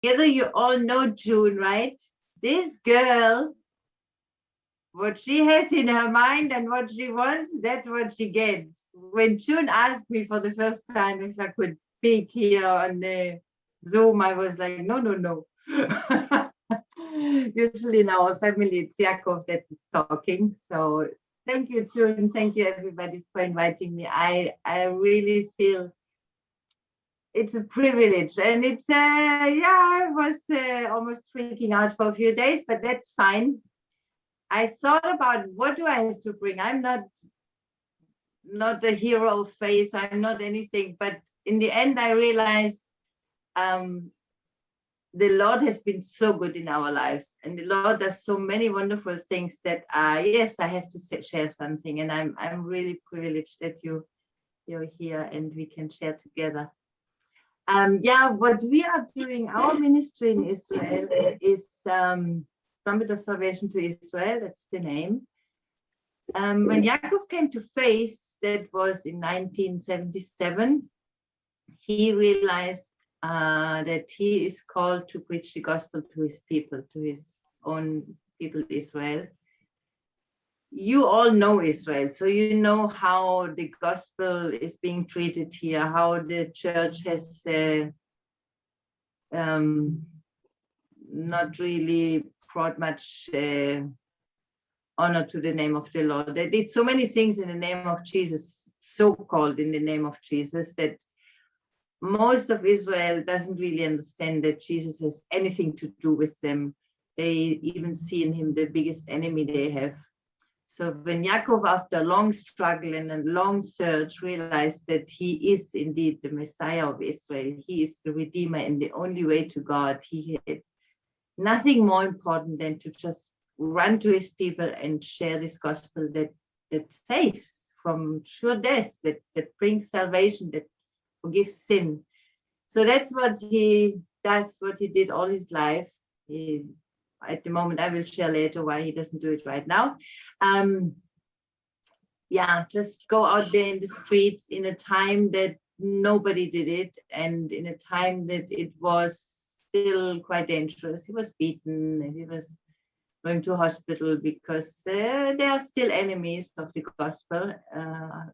Together, you all know June, right? This girl, what she has in her mind and what she wants, that's what she gets. When June asked me for the first time if I could speak here on the Zoom, I was like, no, no, no. Usually in our family, it's Yakov that is talking. So thank you, June. Thank you, everybody, for inviting me. I really feel it's a privilege, and it's yeah, I was almost freaking out for a few days, but that's fine. I thought about what do I have to bring. I'm not a hero face. I'm not anything, but in the end, I realized um, the Lord has been so good in our lives, and the Lord does so many wonderful things that yes, I have to share something, and I'm really privileged that you're here and we can share together. Yeah, what we are doing, our ministry in Israel is Trumpet of Salvation to Israel. That's the name. When Yaakov came to faith, that was in 1977, he realized that he is called to preach the gospel to his people, to his own people, Israel. You all know Israel, so you know how the gospel is being treated here, how the church has not really brought much honor to the name of the Lord. They did so many things in the name of Jesus, so-called in the name of Jesus, that most of Israel doesn't really understand that Jesus has anything to do with them. They even see in him the biggest enemy they have. So when Yaakov, after a long struggle and a long search, realized that he is indeed the Messiah of Israel, he is the Redeemer and the only way to God, he had nothing more important than to just run to his people and share this gospel that saves from sure death, that brings salvation, that forgives sin. So that's what he does, what he did all his life. At the moment, I will share later why he doesn't do it right now. Yeah, just go out there in the streets in a time that nobody did it, and in a time that it was still quite dangerous. He was beaten and he was going to hospital because they are still enemies of the gospel,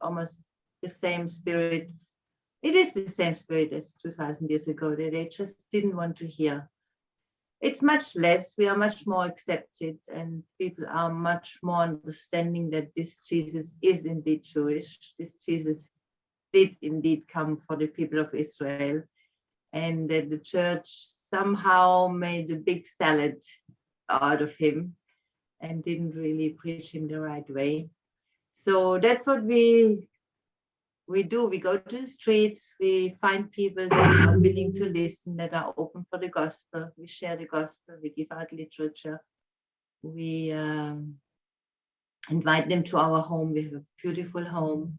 almost the same spirit. It is the same spirit as 2000 years ago that they just didn't want to hear. It's much less, we are much more accepted, and people are much more understanding that this Jesus is indeed Jewish. This Jesus did indeed come for the people of Israel, and that the church somehow made a big salad out of him and didn't really preach him the right way. So that's what we do. We go to the streets, we find people that are willing to listen, that are open for the gospel. We share the gospel, we give out literature, we invite them to our home. We have a beautiful home.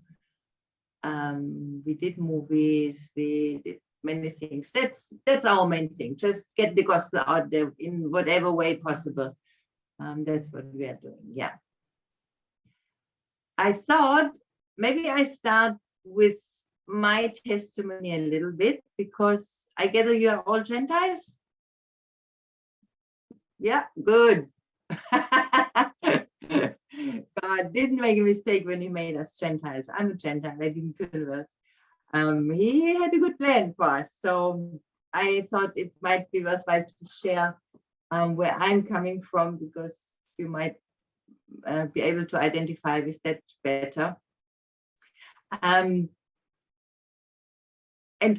We did movies, we did many things. That's our main thing. Just get the gospel out there in whatever way possible. That's what we are doing. Yeah. I thought maybe I start with my testimony a little bit, because I gather you are all Gentiles. Yeah, good. God didn't make a mistake when he made us Gentiles. I'm a Gentile. I didn't convert. He had a good plan for us. So I thought it might be worthwhile to share where I'm coming from, because you might be able to identify with that better. And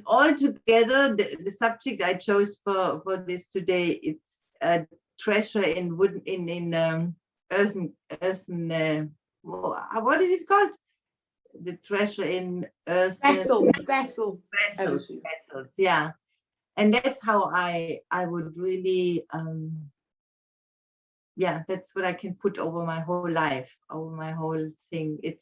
altogether, the subject I chose for this today, it's a treasure in wood, in earthen, what is it called? The treasure in earthen vessels, yeah. And that's how I would really, yeah, that's what I can put over my whole life, over my whole thing. It's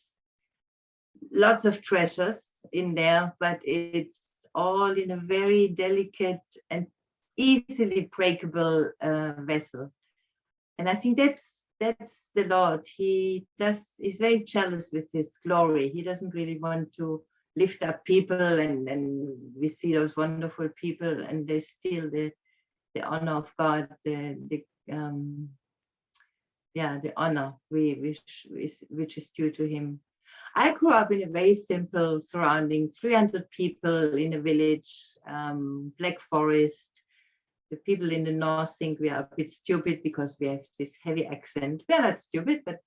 lots of treasures in there, but it's all in a very delicate and easily breakable vessel. And I think that's the Lord. He's very jealous with his glory. He doesn't really want to lift up people, and we see those wonderful people and they steal the honor of God, the honor which is due to him. I grew up in a very simple surrounding, 300 people in a village, Black Forest. The people in the north think we are a bit stupid because we have this heavy accent. We're not stupid, but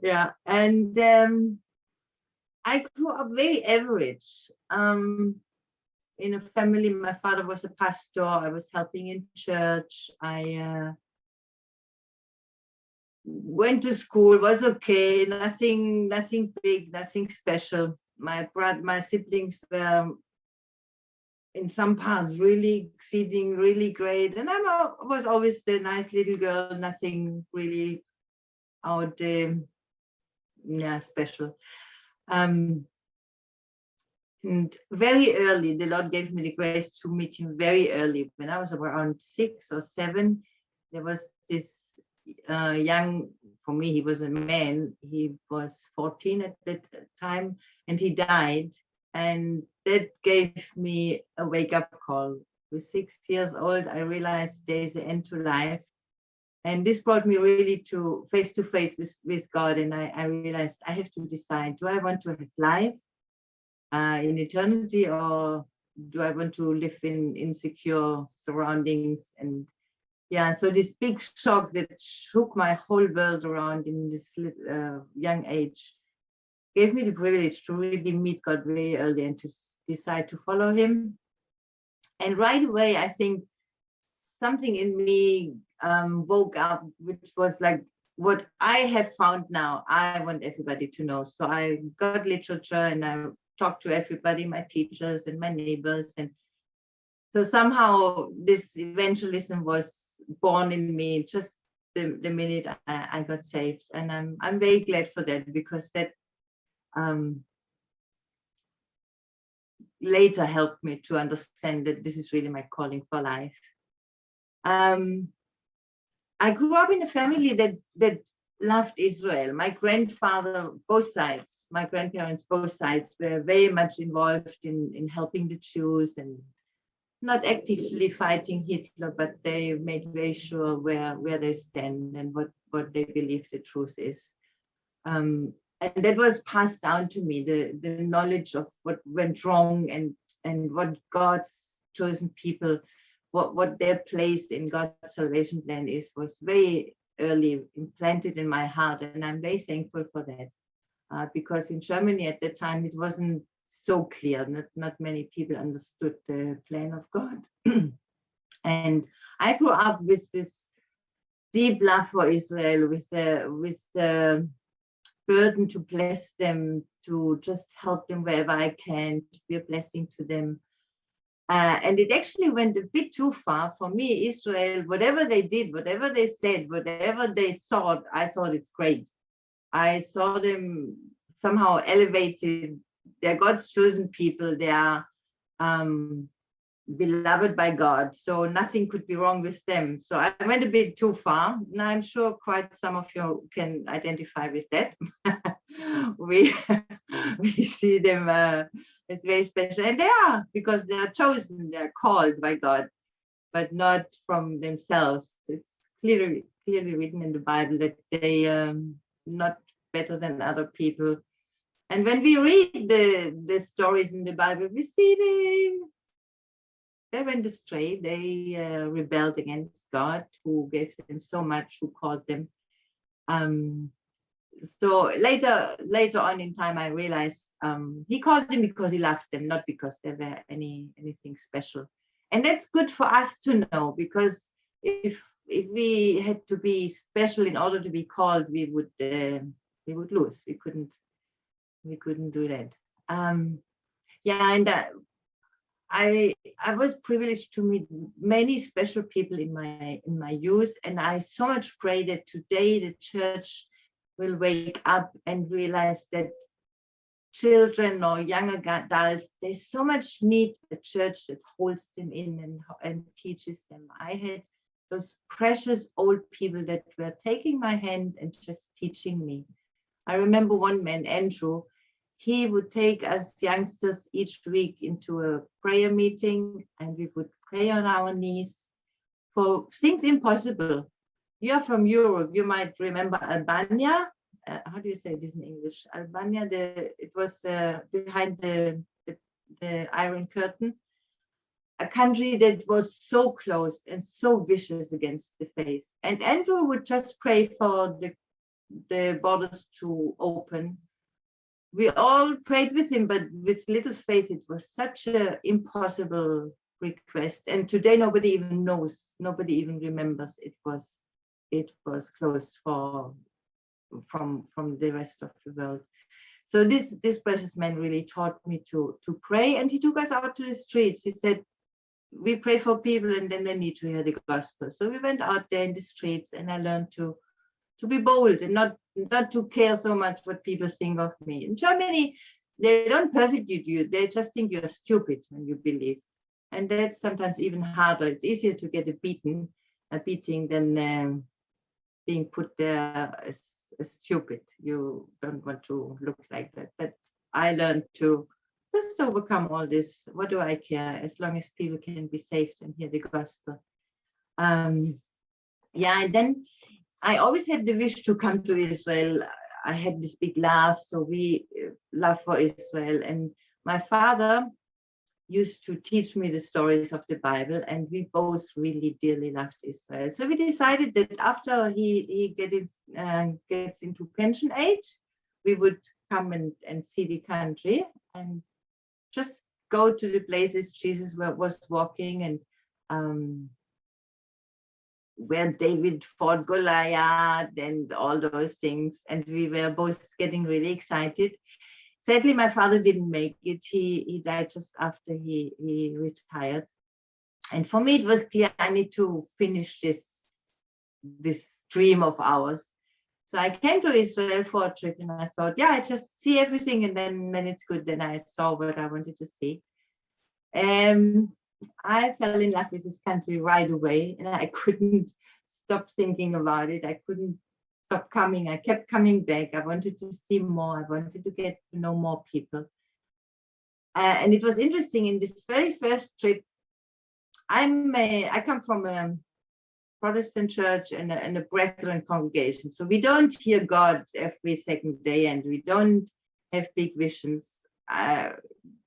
yeah. And I grew up very average. In a family, my father was a pastor. I was helping in church. I went to school, was okay, nothing big, nothing special. My siblings were in some parts really exceeding, really great, and I was always the nice little girl, nothing really out special. And very early, the Lord gave me the grace to meet him very early. When I was around 6 or 7, there was this young, for me, he was a man, he was 14 at that time, and he died. And that gave me a wake-up call. With 6 years old, I realized there's an end to life. And this brought me really to face with God. And I realized I have to decide, do I want to have life in eternity, or do I want to live in insecure surroundings? And yeah, so this big shock that shook my whole world around in this young age gave me the privilege to really meet God very early and to decide to follow him. And right away, I think something in me woke up, which was like, what I have found now, I want everybody to know. So I got literature and I talked to everybody, my teachers and my neighbors. And so somehow this evangelism was born in me just the minute I got saved. And I'm very glad for that, because that later helped me to understand that this is really my calling for life. I grew up in a family that loved Israel. My grandfather, both sides, my grandparents, both sides, were very much involved in helping the Jews, and not actively fighting Hitler, but they made very sure where they stand and what they believe the truth is. And that was passed down to me, the knowledge of what went wrong and what God's chosen people, what their place in God's salvation plan was very early implanted in my heart. And I'm very thankful for that, because in Germany at that time, it wasn't so clear. Not many people understood the plan of God. And I grew up with this deep love for Israel, with the burden to bless them, to just help them wherever I can, to be a blessing to them. And it actually went a bit too far for me. Israel, whatever they did, whatever they said, whatever they thought, I thought it's great. I saw them somehow elevated. They're God's chosen people. They are beloved by God. So nothing could be wrong with them. So I went a bit too far. Now I'm sure quite some of you can identify with that. we see them as very special, and they are, because they are chosen, they are called by God, but not from themselves. It's clearly written in the Bible that they not better than other people. And when we read the stories in the Bible, we see they went astray. They rebelled against God, who gave them so much, who called them. So later on in time, I realized he called them because he loved them, not because they were anything special. And that's good for us to know, because if we had to be special in order to be called, we would lose. We couldn't do that. And I was privileged to meet many special people in my youth, and I so much pray that today the church will wake up and realize that children or young adults, they so much need a church that holds them in and teaches them. I had those precious old people that were taking my hand and just teaching me. I remember one man, Andrew. he would take us youngsters each week into a prayer meeting, and we would pray on our knees for things impossible. You are from Europe, you might remember Albania. How do you say this in English? Albania, it was behind the Iron Curtain, a country that was so closed and so vicious against the faith. And Andrew would just pray for the borders to open. We all prayed with him, but with little faith. It was such an impossible request. And today nobody even knows, nobody even remembers it was closed from the rest of the world. So this precious man really taught me to pray, and he took us out to the streets. He said, we pray for people and then they need to hear the gospel. So we went out there in the streets, and I learned to be bold and not to care so much what people think of me. In Germany, they don't persecute you. They just think you're stupid when you believe. And that's sometimes even harder. It's easier to get a beating than being put there as stupid. You don't want to look like that. But I learned to just overcome all this. What do I care? As long as people can be saved and hear the gospel. And then I always had the wish to come to Israel. I had this big love, love for Israel. And my father used to teach me the stories of the Bible, and we both really dearly loved Israel. So we decided that after he gets into pension age, we would come and see the country and just go to the places Jesus was walking, and where David fought Goliath and all those things. And we were both getting really excited. Sadly, my father didn't make it. He died just after he retired. And for me, it was clear I need to finish this dream of ours. So I came to Israel for a trip, and I thought, I just see everything, and then it's good. Then I saw what I wanted to see. I fell in love with this country right away, and I couldn't stop thinking about it. I couldn't stop coming. I kept coming back. I wanted to see more. I wanted to get to know more people. And it was interesting in this very first trip. I come from a Protestant church and a Brethren congregation. So we don't hear God every second day, and we don't have big visions.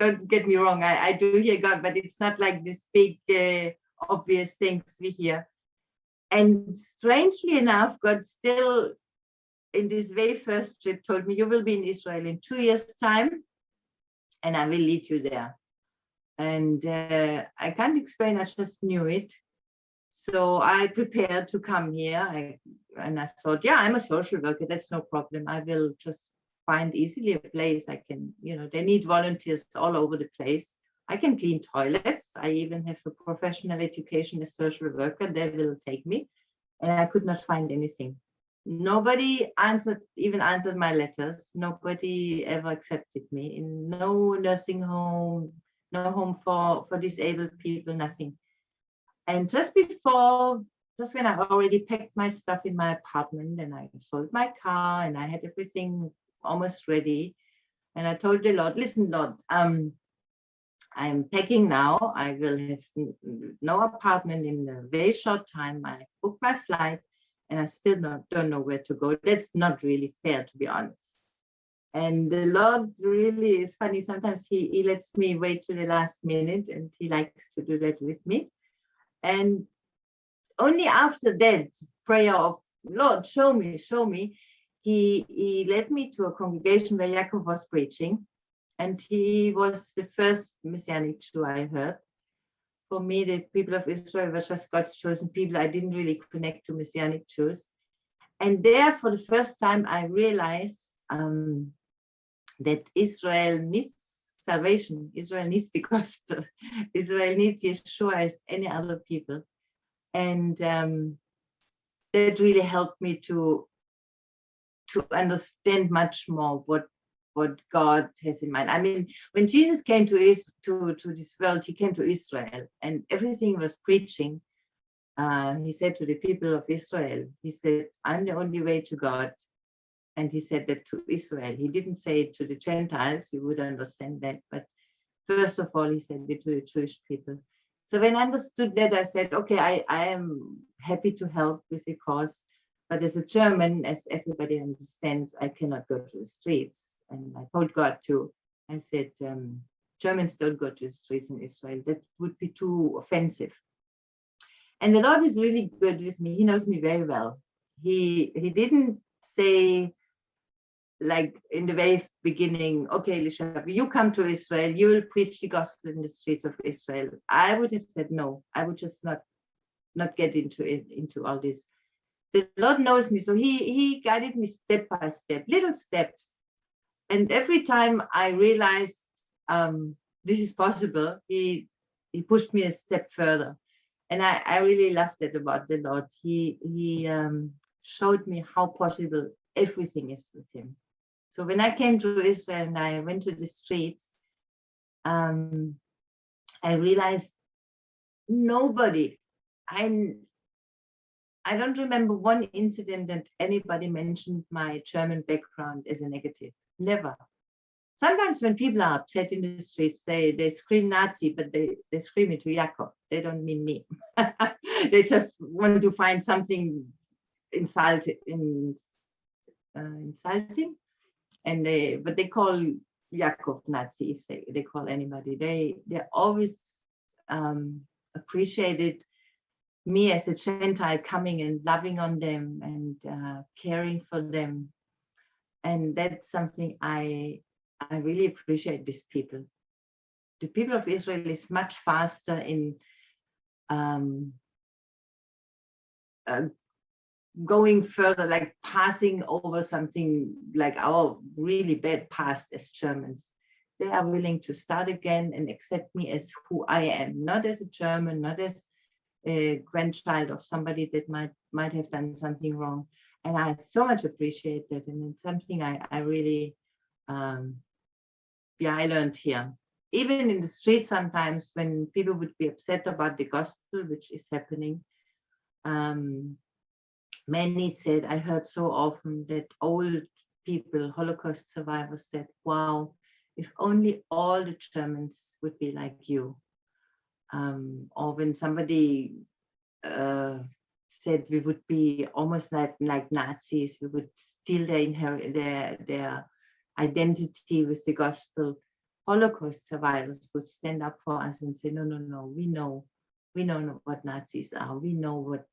Don't get me wrong, I do hear God, but it's not like this big, obvious things we hear. And strangely enough, God still, in this very first trip, told me, you will be in Israel in 2 years' time, and I will lead you there. And I can't explain, I just knew it. So I prepared to come here, and I thought, I'm a social worker, that's no problem. I will just find easily a place. I can, they need volunteers all over the place. I can clean toilets. I even have a professional education as social worker. They will take me. And I could not find anything. Nobody even answered my letters. Nobody ever accepted me. In no nursing home, no home for disabled people, nothing. And just when I already packed my stuff in my apartment, and I sold my car, and I had everything almost ready, and I told the Lord, listen, Lord, I'm packing now. I will have no apartment in a very short time. I booked my flight, and I still don't know where to go. That's not really fair, to be honest. And the Lord really is funny. Sometimes he lets me wait to the last minute, and he likes to do that with me. And only after that prayer of, Lord, show me, he led me to a congregation where Yaakov was preaching, and he was the first Messianic Jew I heard. For me, the people of Israel were just God's chosen people. I didn't really connect to Messianic Jews. And there, for the first time, I realized that Israel needs salvation. Israel needs the gospel. Israel needs Yeshua as any other people. And that really helped me to understand much more what God has in mind. I mean, when Jesus came to this world, he came to Israel, and everything he was preaching. He said to the people of Israel, he said, I'm the only way to God. And he said that to Israel. He didn't say it to the Gentiles, you would understand that. But first of all, he said it to the Jewish people. So when I understood that, I said, okay, I am happy to help with the cause. But as a German, as everybody understands, I cannot go to the streets. And I told God too. I said, Germans don't go to the streets in Israel. That would be too offensive. And the Lord is really good with me. He knows me very well. He didn't say, like in the very beginning, okay, Elisheva, you come to Israel, you will preach the gospel in the streets of Israel. I would have said no. I would just not get into it, into all this. The Lord knows me, so he guided me step by step, little steps. And every time I realized this is possible, he pushed me a step further. And I really loved that about the Lord. He showed me how possible everything is with him. So when I came to Israel and I went to the streets, I realized nobody, I don't remember one incident that anybody mentioned my German background as a negative. Never. Sometimes when people are upset in the streets, they scream Nazi, but they scream it to Jakob. They don't mean me. They just want to find something insulting. And but they call Jakob Nazi if they call anybody. They always appreciated me as a Gentile coming and loving on them and caring for them. And that's something I really appreciate these people. The people of Israel is much faster in going further, like passing over something like our really bad past as Germans. They are willing to start again and accept me as who I am, not as a German, not as a grandchild of somebody that might have done something wrong. And I so much appreciate that. And it's something I really, I learned here. Even in the street sometimes when people would be upset about the gospel, which is happening, many said, I heard so often that old people, Holocaust survivors said, wow, if only all the Germans would be like you. Or when somebody said we would be almost like Nazis, we would steal their identity with the gospel. Holocaust survivors would stand up for us and say, no, we know what Nazis are. We know what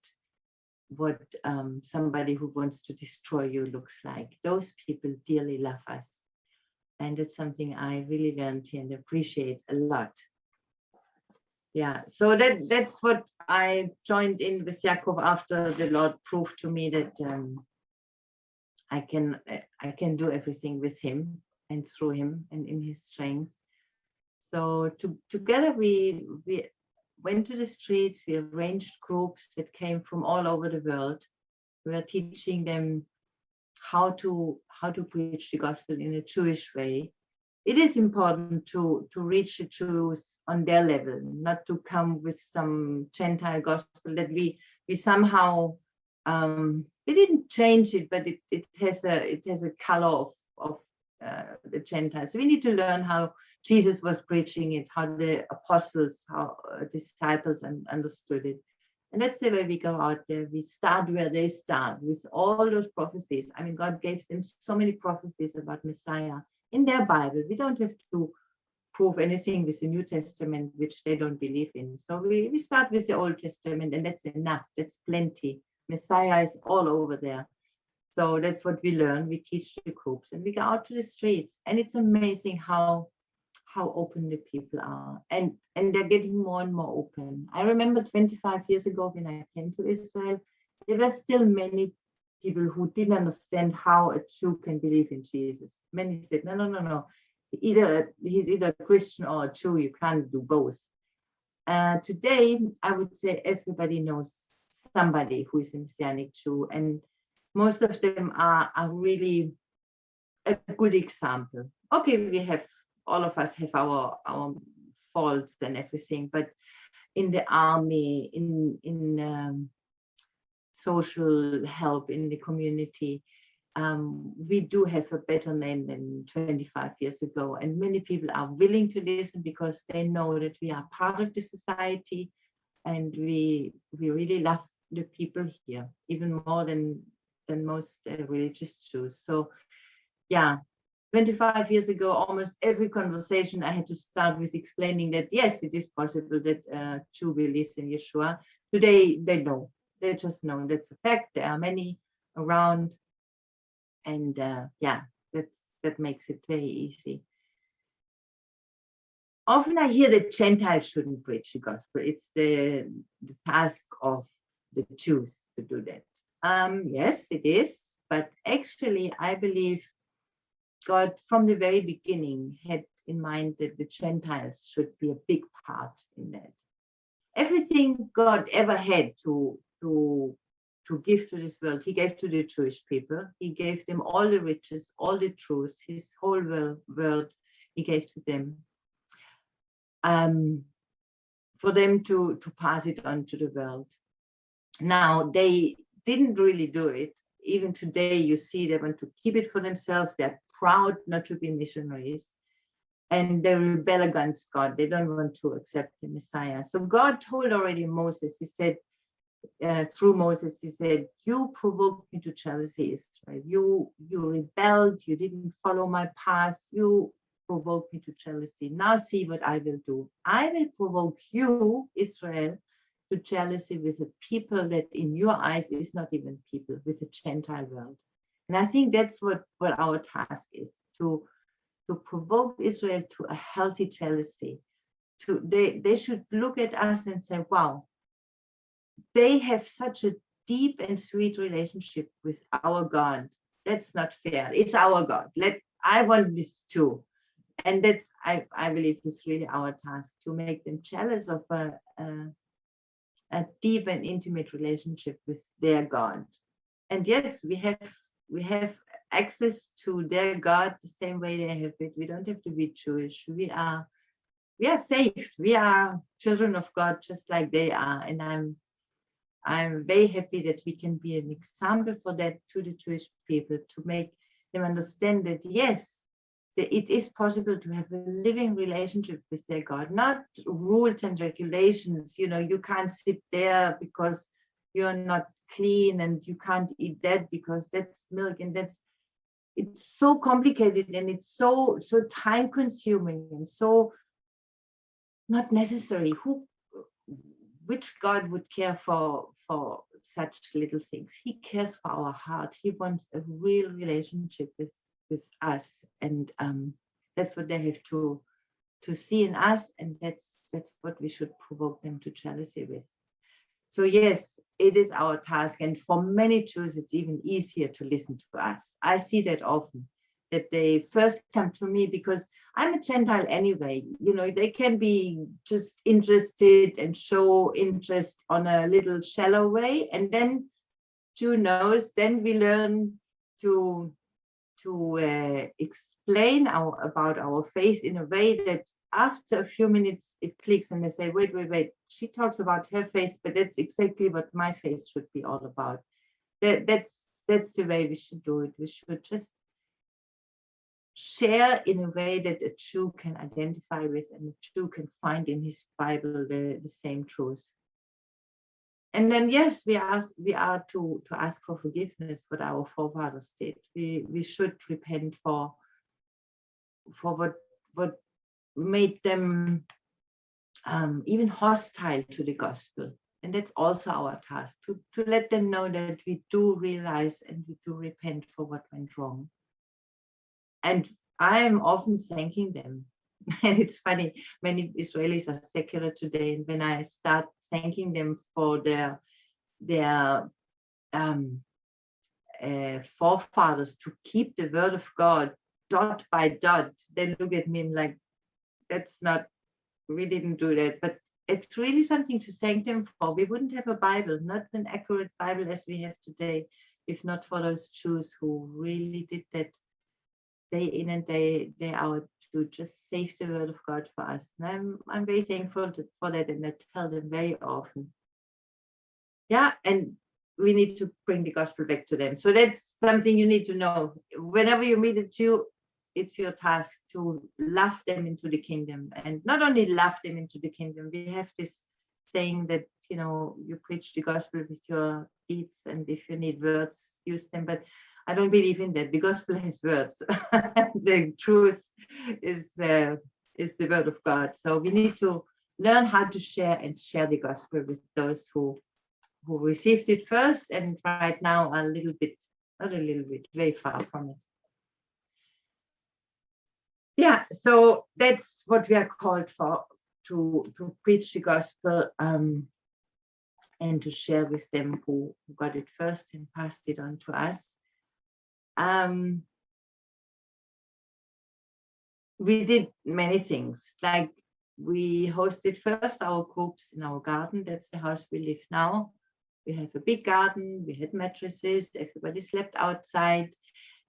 somebody who wants to destroy you looks like. Those people dearly love us. And it's something I really learned here and appreciate a lot. Yeah, so that's what I joined in with Jakob after the Lord proved to me that I can do everything with him and through him and in his strength. So together we went to the streets, we arranged groups that came from all over the world. We were teaching them how to preach the gospel in a Jewish way. It is important to reach the Jews on their level, not to come with some Gentile gospel that we somehow we didn't change it, but it has a color of the Gentiles. So we need to learn how Jesus was preaching it, how the apostles, how disciples understood it. And that's the way we go out there. We start where they start with all those prophecies. I mean, God gave them so many prophecies about Messiah in their Bible. We don't have to prove anything with the New Testament, which they don't believe in. So we start with the Old Testament, and that's enough. That's plenty. Messiah is all over there. So that's what we learn. We teach the groups and we go out to the streets. And it's amazing how open the people are. And they're getting more and more open. I remember 25 years ago when I came to Israel, there were still many people who didn't understand how a Jew can believe in Jesus. Many said, no. He's either a Christian or a Jew. You can't do both. Today, I would say everybody knows somebody who is a Messianic Jew, and most of them are really a good example. Okay, all of us have our faults and everything, but in the army, in social help in the community, we do have a better name than 25 years ago. And many people are willing to listen because they know that we are part of the society, and we really love the people here, even more than most religious Jews. So yeah, 25 years ago, almost every conversation I had to start with explaining that, yes, it is possible that a Jew believes in Yeshua. Today, they know. They just know that's a fact. There are many around. And yeah, that makes it very easy. Often I hear that Gentiles shouldn't preach the gospel. It's the task of the Jews to do that. Yes, it is. But actually, I believe God, from the very beginning, had in mind that the Gentiles should be a big part in that. Everything God ever had to give to this world, he gave to the Jewish people. He gave them all the riches, all the truth, his whole world, he gave to them. For them to pass it on to the world. Now, they didn't really do it. Even today, you see they want to keep it for themselves. They're proud not to be missionaries. And they rebel against God. They don't want to accept the Messiah. So God told already Moses, he said, through Moses, he said, you provoked me to jealousy, Israel. You rebelled, you didn't follow my path, you provoked me to jealousy. Now see what I will do. I will provoke you, Israel, to jealousy with a people that in your eyes is not even people, with a Gentile world. And I think that's what our task is, to provoke Israel to a healthy jealousy. They should look at us and say, wow, they have such a deep and sweet relationship with our God. That's not fair. It's our God. I want this too. And that's, I believe, is really our task, to make them jealous of a deep and intimate relationship with their God. And yes, we have access to their God the same way they have it. We don't have to be Jewish. We are saved. We are children of God, just like they are. And I'm very happy that we can be an example for that to the Jewish people, to make them understand that, yes, it is possible to have a living relationship with their God, not rules and regulations. You can't sit there because you're not clean, and you can't eat that because that's milk, and it's so complicated, and it's so time consuming and so not necessary. Which God would care for such little things? He cares for our heart. He wants a real relationship with us, and that's what they have to see in us, and that's what we should provoke them to jealousy with. So yes, it is our task, and for many Jews, it's even easier to listen to us. I see that often, that they first come to me because I'm a Gentile anyway. They can be just interested and show interest on a little shallow way, and then Jew knows. Then we learn to explain about our faith in a way that after a few minutes it clicks, and they say, wait, she talks about her faith, but that's exactly what my faith should be all about. That's the way we should do it. We should just share in a way that a Jew can identify with, and a Jew can find in his Bible the same truth. And then, yes, we are to ask for forgiveness what our forefathers did. We should repent for what made them even hostile to the gospel. And that's also our task, to let them know that we do realize and we do repent for what went wrong. And I am often thanking them. And it's funny, many Israelis are secular today, and when I start thanking them for their forefathers to keep the word of God dot by dot, they look at me like, we didn't do that. But it's really something to thank them for. We wouldn't have a Bible, not an accurate Bible as we have today, if not for those Jews who really did that day in and day out to just save the word of God for us. And I'm very thankful for that, and I tell them very often. Yeah, and we need to bring the gospel back to them. So that's something you need to know. Whenever you meet a Jew, it's your task to love them into the kingdom, and not only love them into the kingdom. We have this saying that, you preach the gospel with your deeds, and if you need words, use them. But I don't believe in that. The gospel has words. The truth is the word of God. So we need to learn how to share the gospel with those who received it first, and right now are very far from it. Yeah, so that's what we are called for, to preach the gospel, and to share with them who got it first and passed it on to us. We did many things, like we hosted first our groups in our garden. That's the house we live now. We have a big garden, we had mattresses, everybody slept outside.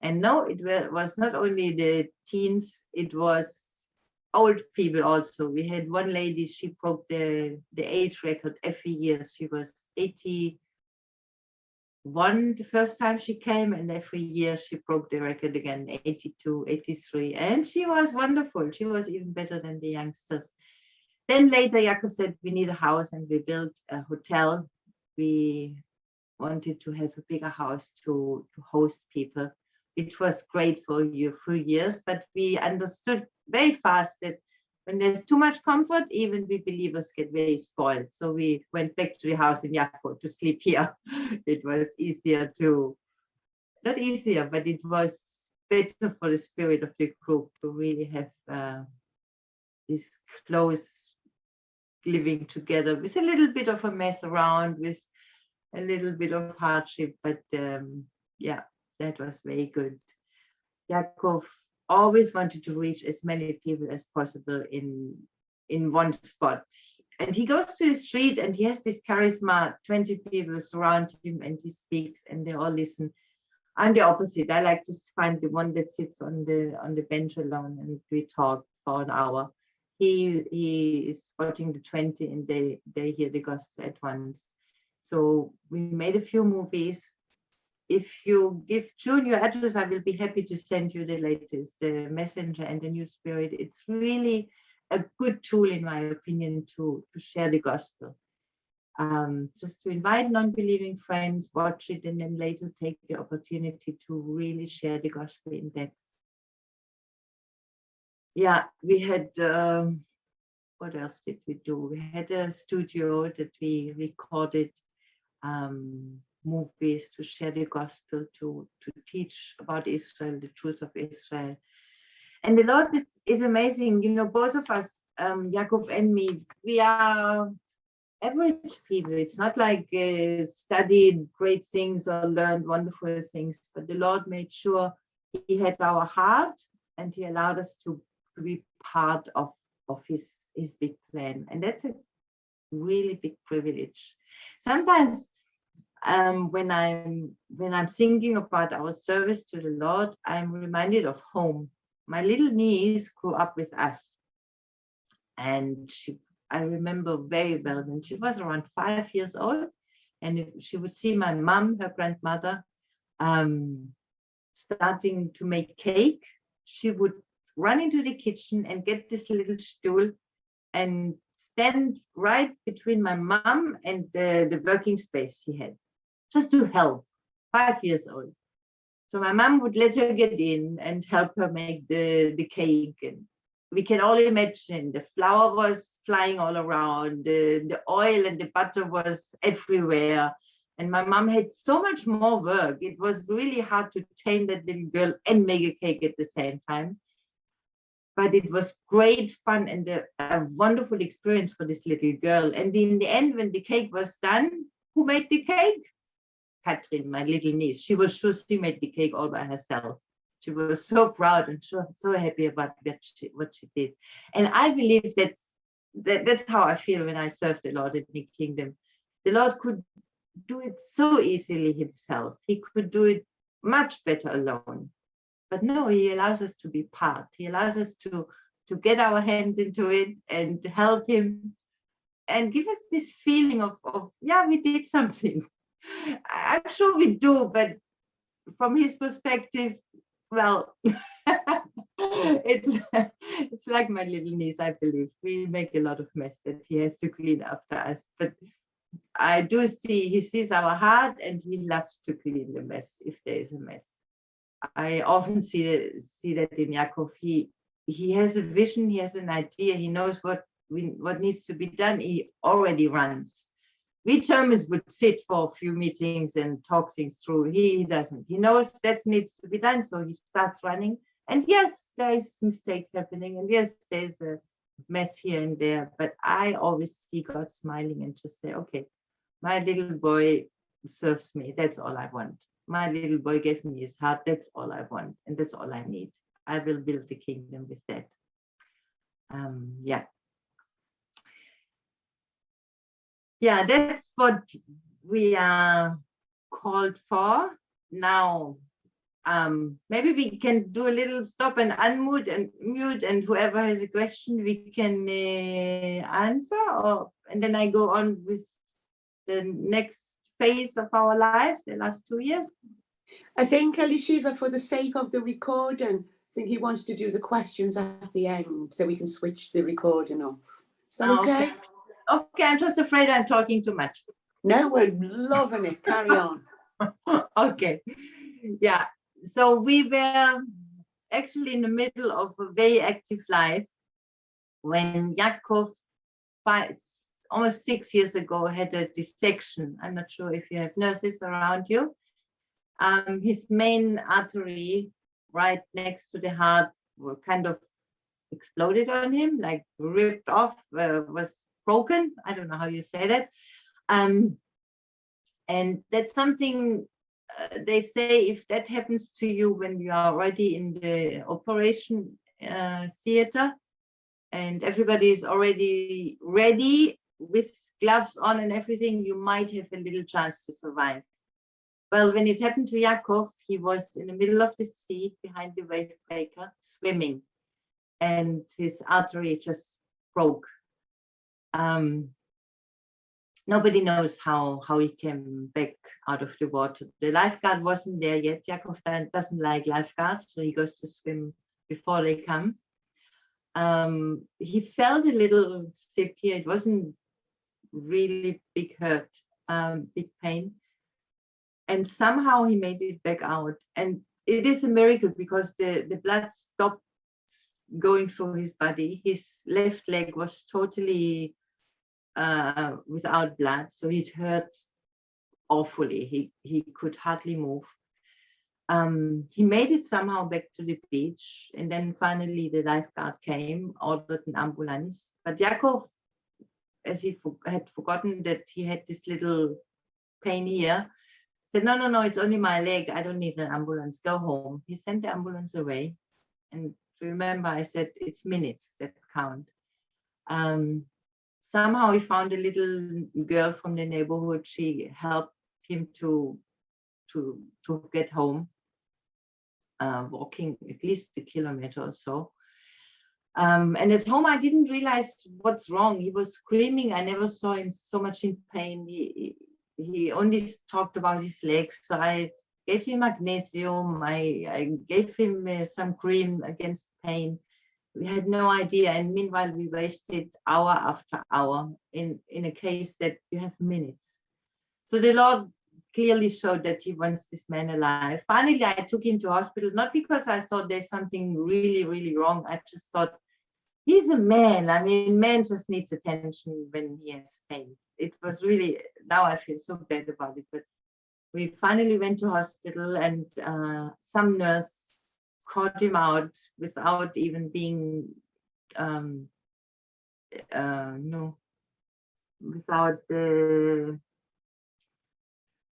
And no, it was not only the teens, it was old people also. We had one lady, she broke the age record every year. She was 81 the first time she came, and every year she broke the record again, 82, 83. And she was wonderful. She was even better than the youngsters. Then later, Jakob said, we need a house, and we built a hotel. We wanted to have a bigger house to host people. It was great for a few years, but we understood very fast that when there's too much comfort, even we believers get very spoiled. So we went back to the house in Jaffo to sleep here. It was not easier, but it was better for the spirit of the group to really have this close living together, with a little bit of a mess around, with a little bit of hardship, but yeah, that was very good. Jakob always wanted to reach as many people as possible in one spot. And he goes to the street and he has this charisma, 20 people surround him and he speaks and they all listen. I'm the opposite. I like to find the one that sits on the bench alone and we talk for an hour. He is spotting the 20 and they hear the gospel at once. So we made a few movies. If you give June your address, I will be happy to send you the latest, the Messenger and the New Spirit. It's really a good tool, in my opinion, to share the gospel. Just to invite non-believing friends, watch it, and then later take the opportunity to really share the gospel in depth. Yeah, we had, what else did we do? We had a studio that we recorded movies to share the gospel, to teach about Israel, the truth of Israel. And the Lord is amazing. Both of us, Jakob and me, we are average people. It's not like studied great things or learned wonderful things, but the Lord made sure he had our heart and he allowed us to be part of his big plan. And that's a really big privilege. Sometimes when I'm thinking about our service to the Lord, I'm reminded of home. My little niece grew up with us, and I remember very well when she was around 5 years old, and she would see my mom, her grandmother, starting to make cake. She would run into the kitchen and get this little stool and stand right between my mom and the working space she had, just to help, 5 years old. So my mom would let her get in and help her make the cake. And we can all imagine the flour was flying all around, the oil and the butter was everywhere. And my mom had so much more work. It was really hard to tame that little girl and make a cake at the same time. But it was great fun and a wonderful experience for this little girl. And in the end, when the cake was done, who made the cake? Katrin, my little niece. She was sure she made the cake all by herself. She was so proud and so happy about what she did. And I believe that's how I feel when I serve the Lord in the kingdom. The Lord could do it so easily himself. He could do it much better alone. But no, he allows us to be part. He allows us to get our hands into it and help him and give us this feeling of yeah, we did something. I'm sure we do, but from his perspective, well, it's like my little niece, I believe. We make a lot of mess that he has to clean after us. But I do see, he sees our heart and he loves to clean the mess if there is a mess. I often see that in Yaakov. He has a vision, he has an idea, he knows what needs to be done. He already runs. We Germans would sit for a few meetings and talk things through. He doesn't. He knows that needs to be done, so he starts running. And yes, there is mistakes happening, and yes, there's a mess here and there. But I always see God smiling and just say, okay, my little boy serves me. That's all I want. My little boy gave me his heart. That's all I want, and that's all I need. I will build the kingdom with that. Yeah. Yeah, that's what we are called for. Now, maybe we can do a little stop and unmute and mute, and whoever has a question, we can answer, and then I go on with the next phase of our lives, the last 2 years. I think, Elisheva, for the sake of the recording, I think he wants to do the questions at the end so we can switch the recording off. Is that okay? Okay, I'm just afraid I'm talking too much. No, we're loving it. Carry on. Okay. Yeah. So we were actually in the middle of a very active life when Yaakov, almost 6 years ago, had a dissection. I'm not sure if you have nurses around you. His main artery right next to the heart kind of exploded on him, like ripped off, was broken. I don't know how you say that. And that's something they say, if that happens to you when you are already in the operation theater and everybody is already ready with gloves on and everything, you might have a little chance to survive. Well, when it happened to Yaakov, he was in the middle of the sea behind the wave breaker, swimming, and his artery just broke. Nobody knows how he came back out of the water. The lifeguard wasn't there yet. Yaakov doesn't like lifeguards, so he goes to swim before they come. He felt a little sick here. It wasn't really big hurt, big pain. And somehow he made it back out. And it is a miracle because the blood stopped going through his body. His left leg was totally without blood, so it hurt awfully. He could hardly move. He made it somehow back to the beach, and then finally the lifeguard came, ordered an ambulance. But Yaakov, as he had forgotten that he had this little pain here, said, no, it's only my leg. I don't need an ambulance. Go home. He sent the ambulance away. And remember, I said it's minutes that count. Somehow he found a little girl from the neighborhood. She helped him to get home, walking at least a kilometer or so. And at home, I didn't realize what's wrong. He was screaming. I never saw him so much in pain. He only talked about his legs. So I gave him magnesium. I gave him some cream against pain. We had no idea. And meanwhile, we wasted hour after hour in a case that you have minutes. So the Lord clearly showed that he wants this man alive. Finally, I took him to hospital, not because I thought there's something really, really wrong. I just thought, he's a man. I mean, man just needs attention when he has pain. It was really, now I feel so bad about it, but we finally went to hospital, and some nurse caught him out without even being, without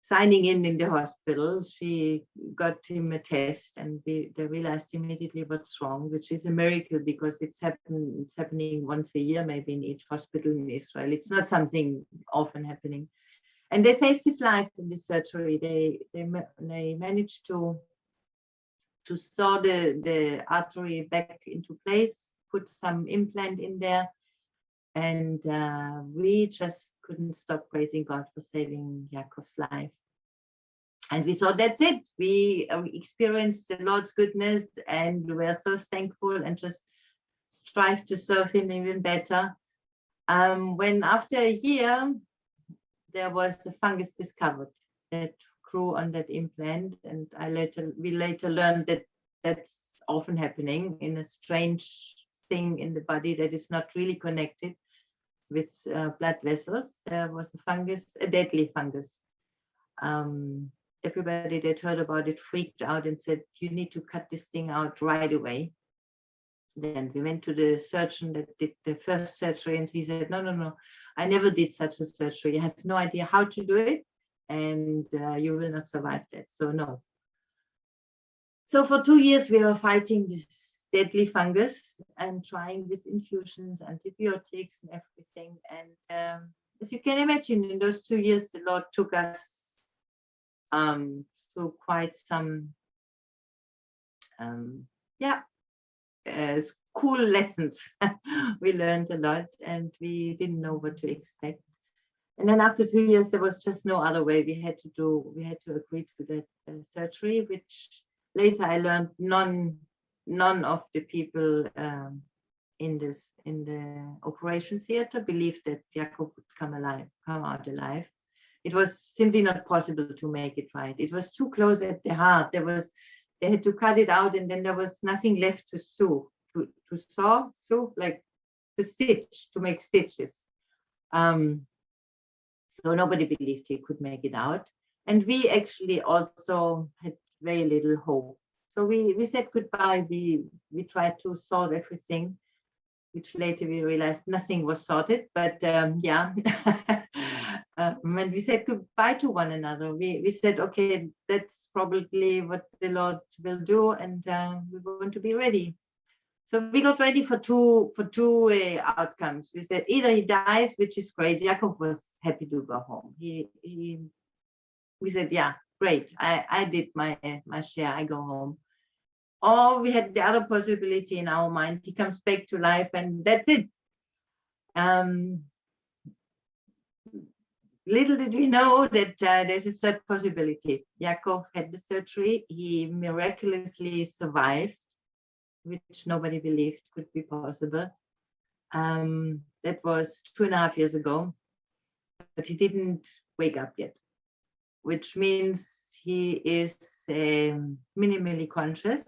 signing in the hospital. She got him a test, and they realized immediately what's wrong, which is a miracle because it's happening once a year, maybe in each hospital in Israel. It's not something often happening. And they saved his life in the surgery. They managed to store the artery back into place, put some implant in there, and we just couldn't stop praising God for saving Yaakov's life. And we thought, that's it. We experienced the Lord's goodness, and we were so thankful and just strive to serve him even better. When after a year, there was a fungus discovered that grew on that implant, and we later learned that that's often happening in a strange thing in the body that is not really connected with blood vessels. There was a fungus, a deadly fungus. Everybody that heard about it freaked out and said, you need to cut this thing out right away. Then we went to the surgeon that did the first surgery, and he said, no, I never did such a surgery. I have no idea how to do it, and you will not survive that. So no. So for 2 years, we were fighting this deadly fungus and trying with infusions, antibiotics and everything. And as you can imagine, in those 2 years, the Lord took us through quite some, cool lessons. We learned a lot, and we didn't know what to expect. And then after 2 years, there was just no other way. We had to agree to that surgery, which later I learned none of the people in the operation theater believed that Yaakov would come out alive. It was simply not possible to make it right. It was too close at the heart. They had to cut it out, and then there was nothing left to sew, like to stitch, to make stitches. So nobody believed he could make it out. And we actually also had very little hope. So we said goodbye. We tried to sort everything, which later we realized nothing was sorted. But when we said goodbye to one another, we said, okay, that's probably what the Lord will do, and we want to be ready. So we got ready for two outcomes. We said either he dies, which is great. Yaakov was happy to go home. We said, yeah, great. I did my share. I go home. Or we had the other possibility in our mind. He comes back to life, and that's it. Little did we know that there's a third possibility. Yaakov had the surgery. He miraculously survived, which nobody believed could be possible. That was 2.5 years ago, but he didn't wake up yet, which means he is minimally conscious.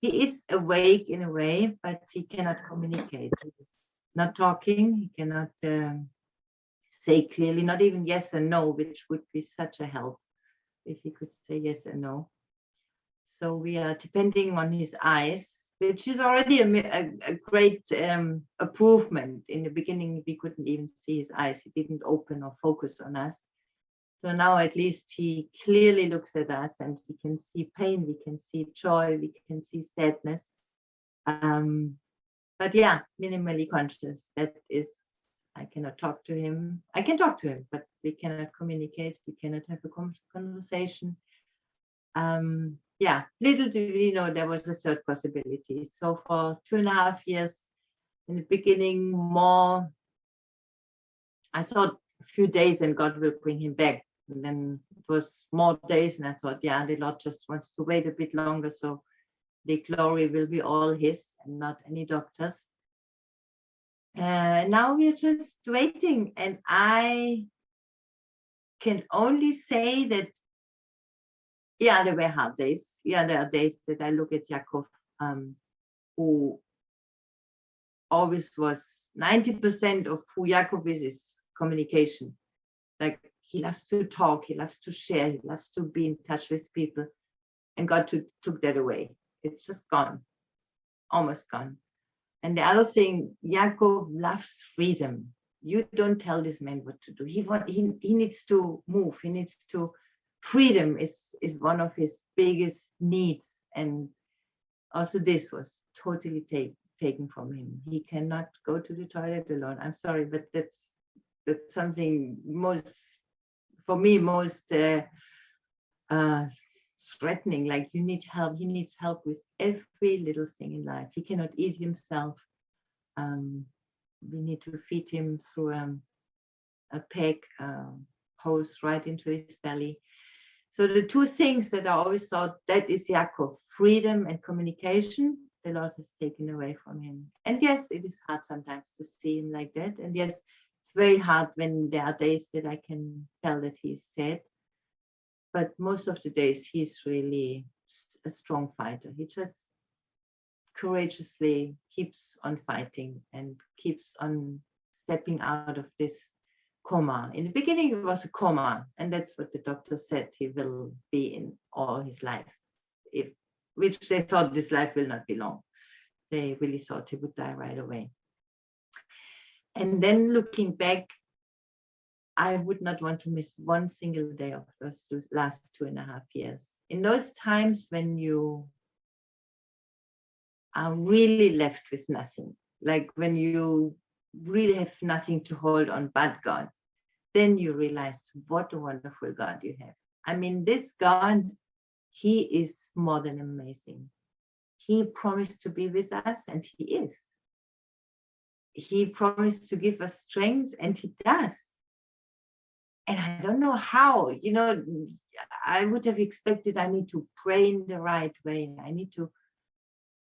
He is awake in a way, but he cannot communicate. He's not talking. He cannot say clearly, not even yes and no, which would be such a help if he could say yes and no. So we are depending on his eyes, which is already a great improvement. In the beginning, we couldn't even see his eyes. He didn't open or focus on us. So now at least he clearly looks at us, and we can see pain, we can see joy, we can see sadness. But yeah, minimally conscious. That is, I cannot talk to him. I can talk to him, but we cannot communicate. We cannot have a conversation. Little do we know there was a third possibility. So for 2.5 years, in the beginning, more, I thought a few days and God will bring him back. And then it was more days, and I thought, yeah, the Lord just wants to wait a bit longer, so the glory will be all his and not any doctor's. Now we're just waiting, and I can only say that, yeah, there were hard days. Yeah, there are days that I look at Yaakov, who always was 90% of who Yaakov is communication. Like, he loves to talk, he loves to share, he loves to be in touch with people. And God took that away. It's just gone, almost gone. And the other thing, Yaakov loves freedom. You don't tell this man what to do. He needs to move. He needs to. Freedom is one of his biggest needs. And also this was totally taken from him. He cannot go to the toilet alone. I'm sorry, but that's something most threatening. Like, you need help. He needs help with every little thing in life. He cannot eat himself. We need to feed him through peg, holes right into his belly. So the two things that I always thought, that is Yaakov, freedom and communication, the Lord has taken away from him. And yes, it is hard sometimes to see him like that. And yes, it's very hard when there are days that I can tell that he's sad. But most of the days, he's really a strong fighter. He just courageously keeps on fighting and keeps on stepping out of this coma. In the beginning, it was a coma, and that's what the doctor said he will be in all his life, which they thought this life will not be long. They really thought he would die right away. And then looking back, I would not want to miss one single day of those last 2.5 years. In those times when you are really left with nothing, like when you really have nothing to hold on but God, then you realize what a wonderful God you have. I mean, this God, he is more than amazing. He promised to be with us, and he is. He promised to give us strength, and he does. And I don't know how, I would have expected I need to pray in the right way. I need to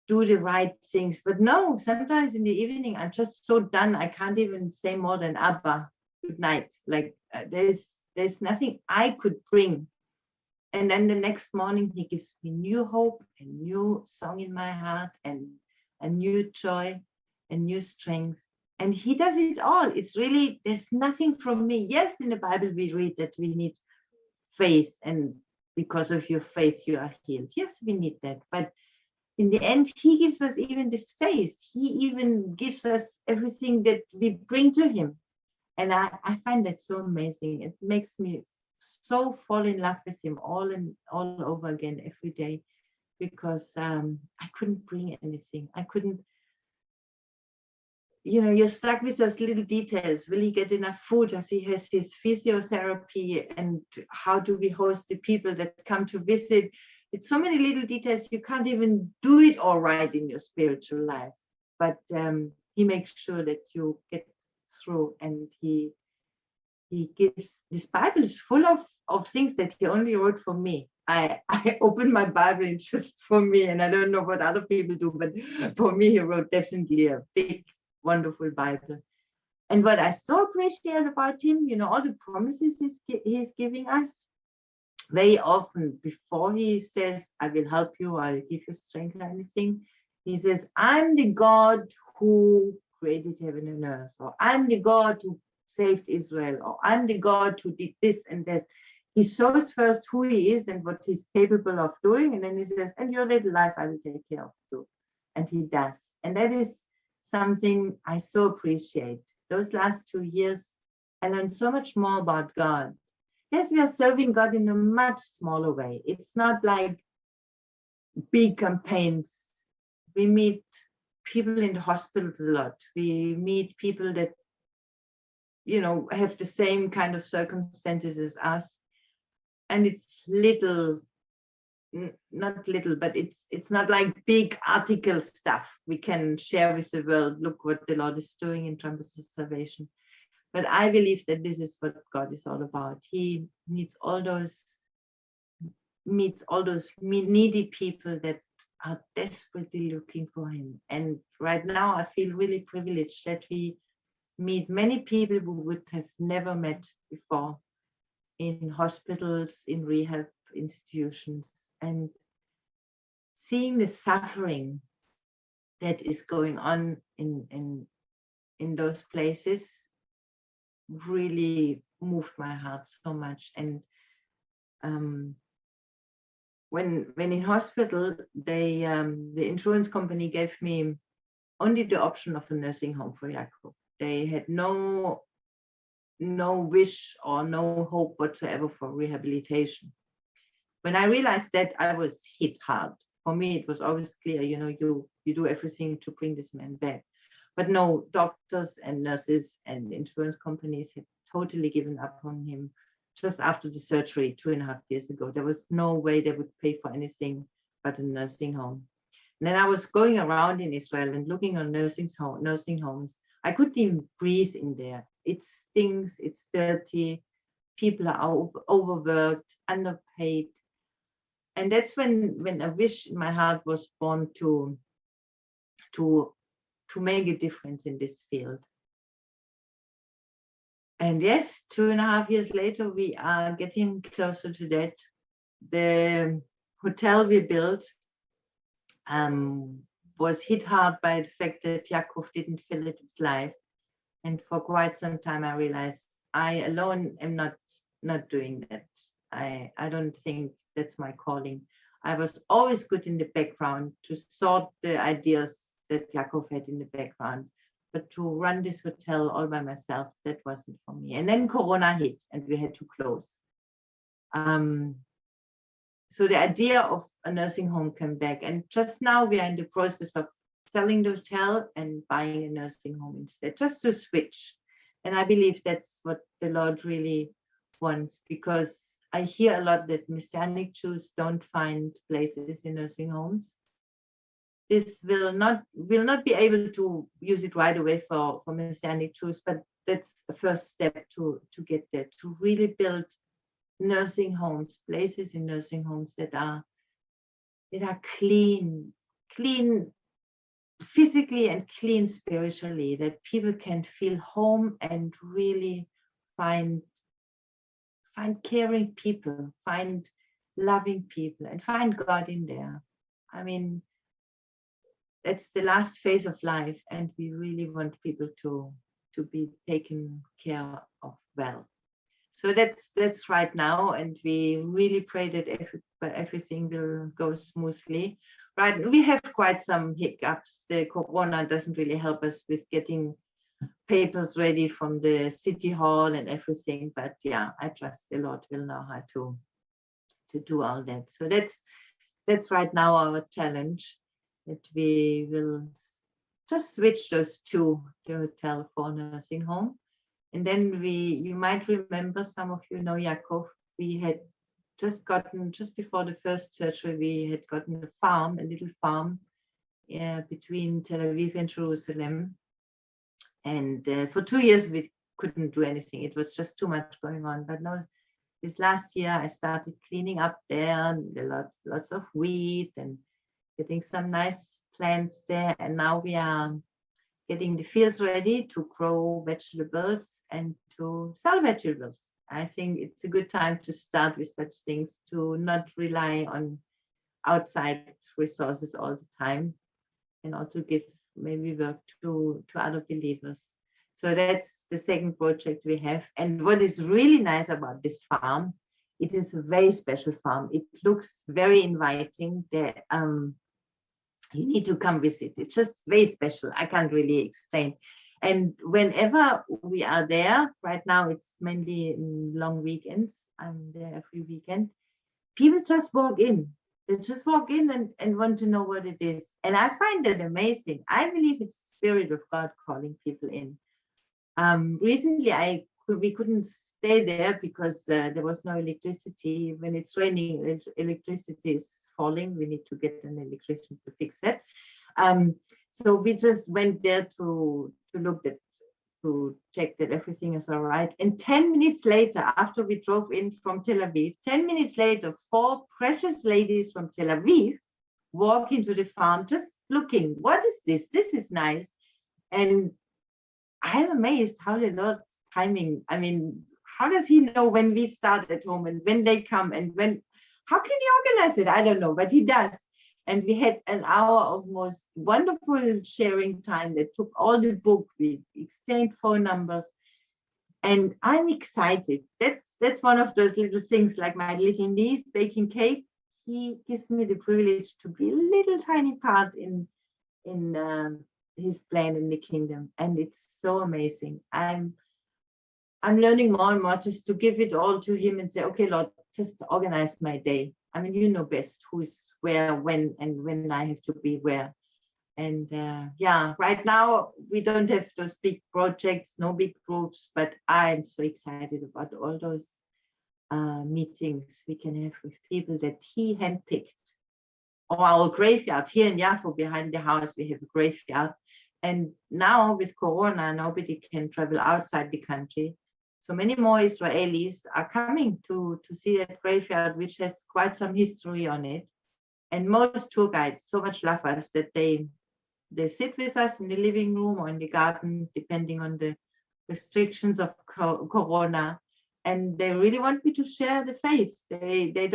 do the right things. But no, sometimes in the evening, I'm just so done. I can't even say more than Abba, good night. Like there's nothing I could bring. And then the next morning, he gives me new hope, a new song in my heart, and a new joy, and new strength. And he does it all. It's really, there's nothing from me. Yes, in the Bible, we read that we need faith, and because of your faith, you are healed. Yes, we need that. But in the end, he gives us even this faith. He even gives us everything that we bring to him. And I find that so amazing. It makes me so fall in love with him all over again every day, because I couldn't bring anything. I couldn't, you're stuck with those little details. Will he get enough food as he has his physiotherapy? And how do we host the people that come to visit? It's so many little details. You can't even do it all right in your spiritual life. But he makes sure that you get through, and he gives, this Bible is full of things that he only wrote for me. I open my Bible, it's just for me, and I don't know what other people do, but for me, he wrote definitely a big, wonderful Bible. And what I so appreciate about him, all the promises he's giving us, very often before he says, I will help you, I'll give you strength or anything, he says, I'm the God who created heaven and earth, or I'm the God who saved Israel, or I'm the God who did this and this. He shows first who he is and what he's capable of doing, and then he says, and your little life I will take care of too. And he does. And that is something I so appreciate. Those last 2 years, I learned so much more about God. Yes, we are serving God in a much smaller way. It's not like big campaigns. We meet people in the hospitals a lot. We meet people that, have the same kind of circumstances as us. And it's little, not little, but it's not like big article stuff we can share with the world. Look what the Lord is doing in Trumpets of Salvation. But I believe that this is what God is all about. He meets all those needy people that are desperately looking for him. And right now I feel really privileged that we meet many people who would have never met before in hospitals, in rehab institutions, and seeing the suffering that is going on in those places really moved my heart so much. And when in hospital, the insurance company gave me only the option of a nursing home for Jakob. They had no wish or no hope whatsoever for rehabilitation. When I realized that, I was hit hard. For me, it was always clear, you do everything to bring this man back. But no, doctors and nurses and insurance companies had totally given up on him just after the surgery 2.5 years ago. There was no way they would pay for anything but a nursing home. And then I was going around in Israel and looking on nursing homes. I couldn't even breathe in there. It stinks, it's dirty, people are overworked, underpaid. And that's when a wish in my heart was born to make a difference in this field. And yes, 2.5 years later, we are getting closer to that. The hotel we built was hit hard by the fact that Yakov didn't fill it with life. And for quite some time, I realized I alone am not doing that. I don't think that's my calling. I was always good in the background to sort the ideas that Yakov had in the background. But to run this hotel all by myself, that wasn't for me. And then Corona hit and we had to close. So the idea of a nursing home came back. And just now we are in the process of selling the hotel and buying a nursing home instead, just to switch. And I believe that's what the Lord really wants, because I hear a lot that Messianic Jews don't find places in nursing homes. This will not be able to use it right away for Messianic Jews, but that's the first step to get there, to really build nursing homes, places in nursing homes that are clean physically and clean spiritually, that people can feel home and really find caring people, find loving people, and find God in there. I mean, that's the last phase of life, and we really want people to be taken care of well. So that's right now, and we really pray that everything will go smoothly. Right, we have quite some hiccups. The Corona doesn't really help us with getting papers ready from the city hall and everything, but yeah, I trust the Lord will know how to do all that. So that's right now our challenge, that we will just switch those two, the hotel for nursing home. And then you might remember, some of you know Yakov, we had just before the first surgery, we had gotten a little farm between Tel Aviv and Jerusalem. And for 2 years, we couldn't do anything. It was just too much going on. But now, this last year, I started cleaning up there, lots of weed and getting some nice plants there. And now we are getting the fields ready to grow vegetables and to sell vegetables. I think it's a good time to start with such things, to not rely on outside resources all the time, and also give maybe work to other believers. So that's the second project we have. And what is really nice about this farm, it is a very special farm. It looks very inviting. You need to come visit. It's just very special. I can't really explain. And whenever we are there, right now it's mainly in long weekends, I'm there every weekend, people just walk in. They just walk in and want to know what it is. And I find that amazing. I believe it's the Spirit of God calling people in. Recently, we couldn't stay there because there was no electricity. When it's raining, electricity is falling. We need to get an electrician to fix that. So we just went there to check that everything is all right. And 10 minutes later, after we drove in from Tel Aviv, 10 minutes later, 4 precious ladies from Tel Aviv walk into the farm, just looking, what is this? This is nice. And I'm amazed how the Lord's timing. I mean, how does he know when we start at home and when they come and how can he organize it? I don't know, but he does. And we had an hour of most wonderful sharing time that took all the book. We exchanged phone numbers, and I'm excited. That's one of those little things, like my little niece baking cake. He gives me the privilege to be a little tiny part in his plan in the kingdom, and it's so amazing. I'm learning more and more just to give it all to him and say, okay, Lord, just organize my day. I mean, you know best who is where, when, and when I have to be where. And yeah, right now we don't have those big projects, no big groups, but I'm so excited about all those meetings we can have with people that he handpicked. Or our graveyard here in Yafo, behind the house, we have a graveyard. And now with Corona, nobody can travel outside the country. So many more Israelis are coming to see that graveyard, which has quite some history on it. And most tour guides so much love us that they sit with us in the living room or in the garden, depending on the restrictions of Corona. And they really want me to share the faith. They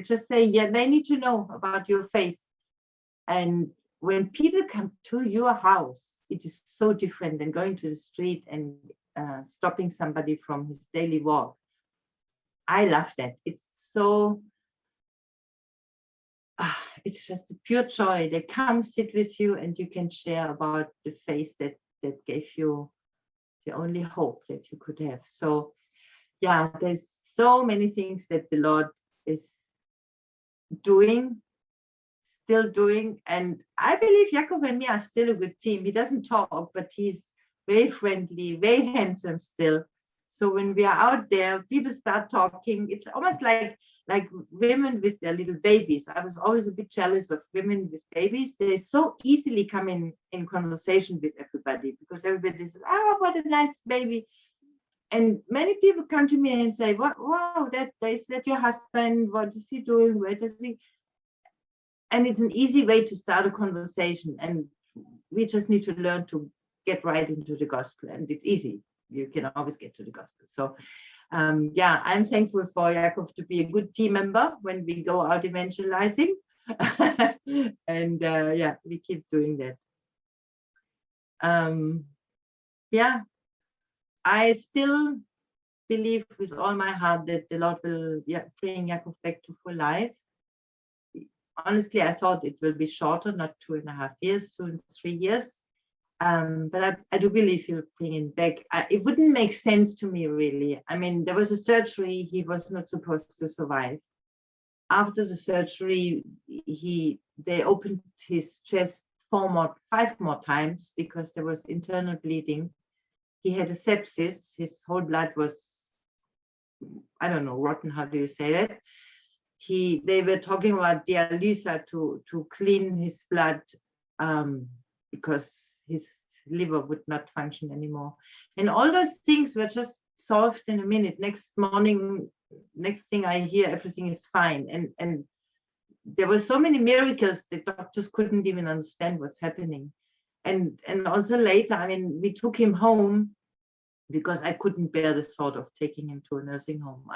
just say, yeah, they need to know about your faith. And when people come to your house, it is so different than going to the street and stopping somebody from his daily walk. I love that. It's so, it's just a pure joy. They come sit with you and you can share about the faith that gave you the only hope that you could have. So yeah, there's so many things that the Lord is doing, still doing. And I believe Yaakov and me are still a good team. He doesn't talk, but he's very friendly, very handsome still. So when we are out there, people start talking. It's almost like women with their little babies. I was always a bit jealous of women with babies. They so easily come in conversation with everybody because everybody says, "Oh, what a nice baby." And many people come to me and say, "Wow, is that your husband? What is he doing? Where does he?" And it's an easy way to start a conversation. And we just need to learn to get right into the gospel. And it's easy. You can always get to the gospel. So yeah, I'm thankful for Yaakov to be a good team member when we go out evangelizing. And yeah, we keep doing that. Yeah, I still believe with all my heart that the Lord will bring Yaakov back to full life. Honestly, I thought it will be shorter, not 2.5 years, soon 3 years. But I do believe he'll bring him back. It wouldn't make sense to me, really. I mean, there was a surgery he was not supposed to survive. After the surgery, they opened his chest 5 more times because there was internal bleeding. He had a sepsis. His whole blood was, I don't know, rotten. How do you say that? They were talking about dialysis to clean his blood because his liver would not function anymore. And all those things were just solved in a minute. Next morning, next thing I hear, everything is fine. And there were so many miracles that doctors couldn't even understand what's happening. And also later, I mean, we took him home because I couldn't bear the thought of taking him to a nursing home.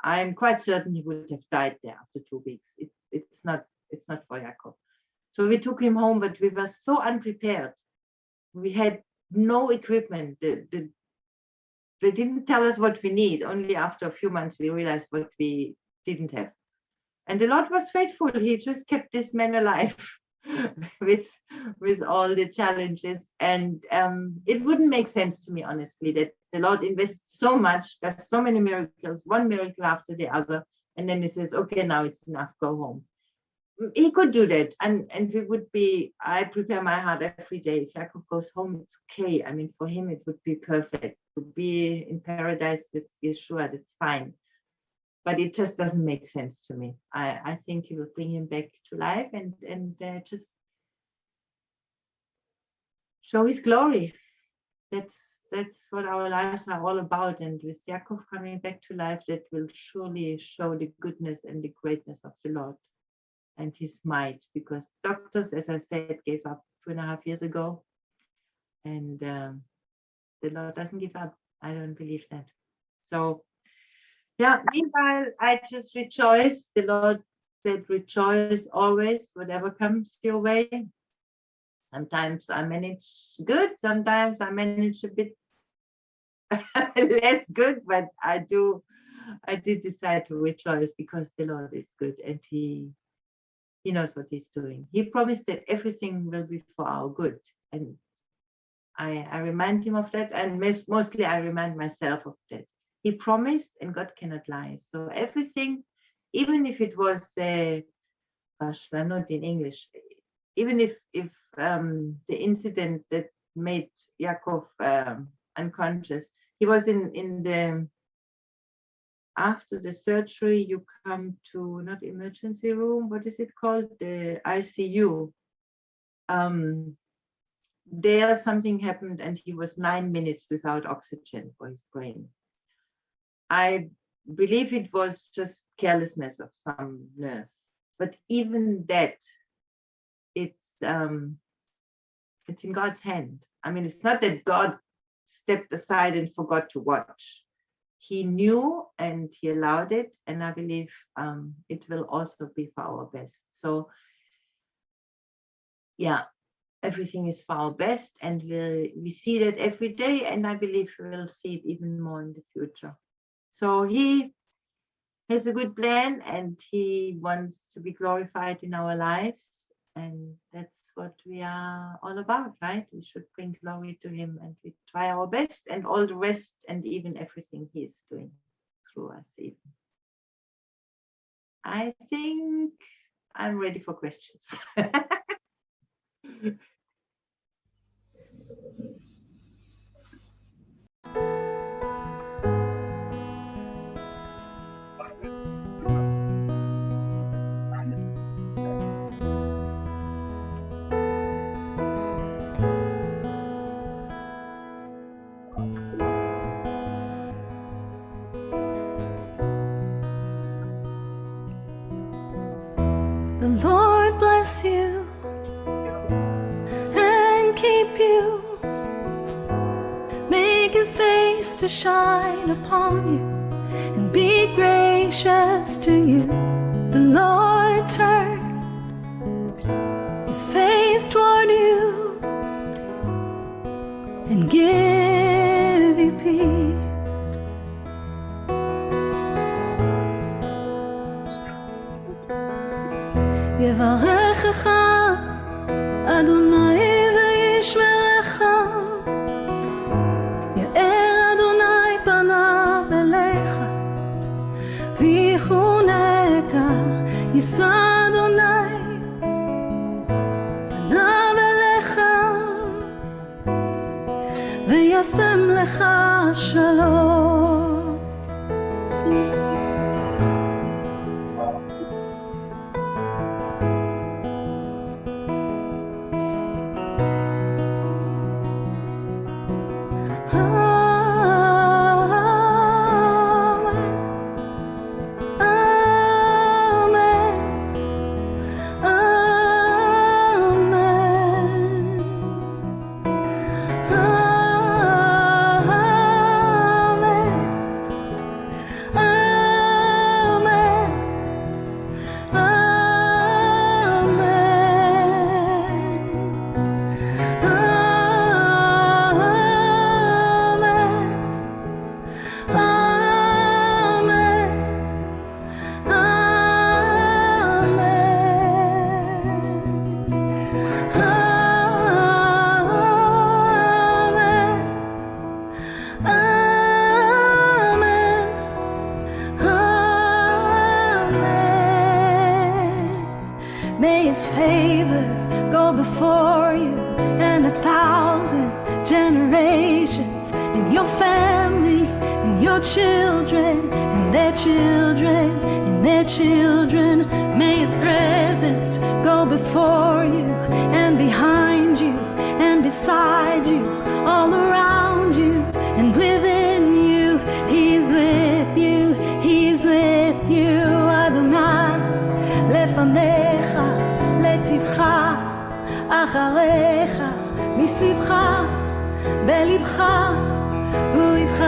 I'm quite certain he would have died there after 2 weeks. It's not for Yaakov. So we took him home, but we were so unprepared. We had no equipment. They didn't tell us what we need. Only after a few months we realized what we didn't have. And the Lord was faithful. He just kept this man alive with all the challenges. And it wouldn't make sense to me, honestly, that the Lord invests so much, does so many miracles, one miracle after the other, and then he says, okay, now it's enough, go home. He could do that, and we would be, I prepare my heart every day. If Yaakov goes home, it's okay. I mean, for him, it would be perfect to be in paradise with Yeshua. That's fine. But it just doesn't make sense to me. I think he will bring him back to life and just show his glory. That's what our lives are all about. And with Yaakov coming back to life, that will surely show the goodness and the greatness of the Lord and his might. Because doctors, as I said, gave up 2.5 years ago. And the Lord doesn't give up. I don't believe that. So yeah, meanwhile, I just rejoice. The Lord said, rejoice always, whatever comes your way. Sometimes I manage good, sometimes I manage a bit less good, but I did decide to rejoice because the Lord is good and he knows what he's doing. He promised that everything will be for our good. And I remind him of that. And mostly I remind myself of that. He promised and God cannot lie. So everything, even if it was, not in English, even if the incident that made Yaakov unconscious, he was in the, after the surgery, you come to not emergency room, what is it called? The ICU. there something happened and he was 9 minutes without oxygen for his brain. I believe it was just carelessness of some nurse, but even that, it's in God's hand. I mean, it's not that God stepped aside and forgot to watch. He knew and he allowed it, and I believe it will also be for our best. So yeah, everything is for our best, and we see that every day, and I believe we will see it even more in the future. So he has a good plan, and he wants to be glorified in our lives, and that's what we are all about, right? We should bring glory to him, and we try our best, and all the rest, and even everything he is doing through us even. I think I'm ready for questions. The Lord bless you and keep you, make his face to shine upon you and be gracious to you. The Lord turn his face toward you and give you peace. יברכך אדוני וישמרך, יאר אדוני פניו אליך ויחונך, יישא אדוני פניו אליך וישם לך שלום. May his favor go before you and 1,000 generations, in your family, in your children, in their children, in their children. May his presence go before you and behind you and beside you, all around you and within you. He's with you, he's with you. Adonai לפניך, לצדך, אחריך, מסביבך, בלבך, הוא איתך,